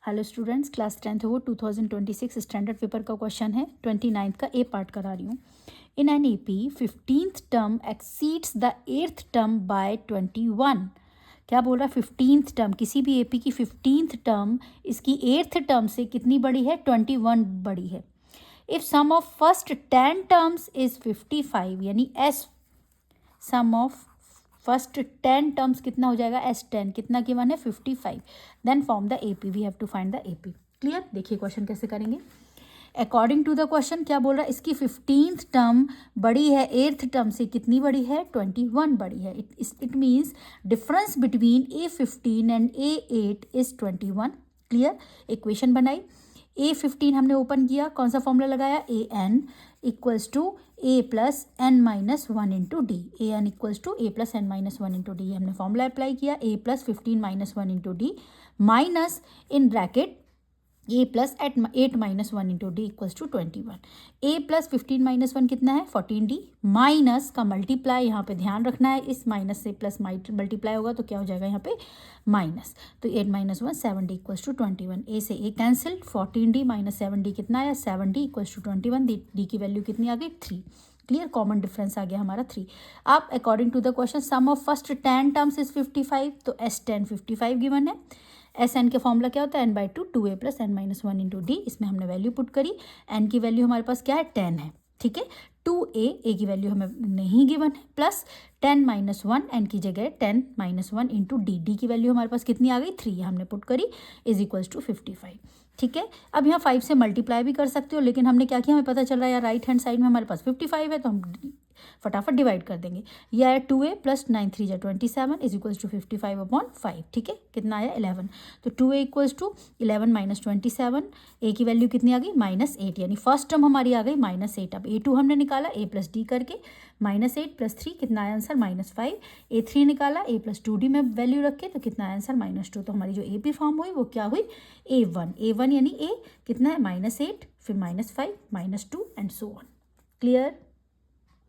Hello students, class 10th वो 2026 standard paper का question है। 29th का ए पार्ट करा रही हूँ। In an AP 15th term exceeds the 8th term by 21। क्या बोल रहा है? 15th टर्म, किसी भी एपी की 15th टर्म इसकी 8th टर्म से कितनी बड़ी है? 21 बड़ी है। If sum of first 10 terms is 55, यानी S sum of first 10 terms कितना हो जाएगा? S10 कितना गिवन है? 55। Then form the AP, we have to find the AP। Clear? देखिए क्वेश्चन कैसे करेंगे। अकॉर्डिंग टू द क्वेश्चन क्या बोल रहा है? इसकी 15th टर्म बड़ी है 8th टर्म से, कितनी बड़ी है? 21 बड़ी है। It means difference between A15 and A8 is 21। Clear? Equation बनाई। A15 हमने ओपन किया, कौन सा फॉर्मूला लगाया? AN equals to A plus n minus 1 into D. AN equals to A plus n minus 1 into D. हमने formula apply किया, A plus 15 minus 1 into D minus in bracket A plus eight minus 1 into D equals to 21। A plus 15 minus 1 कितना है? 14D minus का multiply, यहाँ पे ध्यान रखना है, इस माइनस से प्लस मल्टीप्लाई होगा तो क्या हो जाएगा यहाँ पे? माइनस। तो 8 minus 1 7D equals to 21। A से A cancel, 14D minus 7D कितना आया? 7D equals to 21। D की वैल्यू कितनी आ गई? 3। क्लियर? कॉमन डिफरेंस आ गया हमारा 3। अब according to the question sum of first 10 terms is 55, तो S10 55 गिवन है। SN के फॉर्मूला क्या होता है? n/2 2a plus n minus 1 into D. इसमें हमने वैल्यू पुट करी। n की वैल्यू हमारे पास क्या है? 10 है। ठीक है, 2a की वैल्यू हमें नहीं गिवन है, प्लस 10 माइनस 1 एन की जगह 10 माइनस 1 इंटू डी की वैल्यू हमारे पास कितनी आ गई? 3 हमने पुट करी, इज इक्वल्स टू 55। ठीक है, अब यहाँ 5 से मल्टीप्लाई भी कर सकते हो, लेकिन हमने क्या किया, हमें पता चल रहा है यार राइट हैंड साइड में हमारे पास 55 है, तो हम फटाफट डिवाइड कर देंगे। यह है 2a प्लस 9 3 जा 27 इज इक्वल्स टू 55/5। ठीक है, कितना आया? 11। तो 2a equals to 11 minus 27, a की वैल्यू कितनी आ गई? -8, यानी फर्स्ट टर्म हमारी आ गई -8। अब a2 हमने निकाला a प्लस डी करके, -8 प्लस 3 कितना आया आंसर? -5। a3 निकाला a प्लस 2d में वैल्यू रख के, तो कितना आया आंसर? -2। तो हमारी जो AP फॉर्म हुई वो क्या हुई? A1 यानी a कितना है? -8, फिर -5, -2 एंड सो ऑन। क्लियर?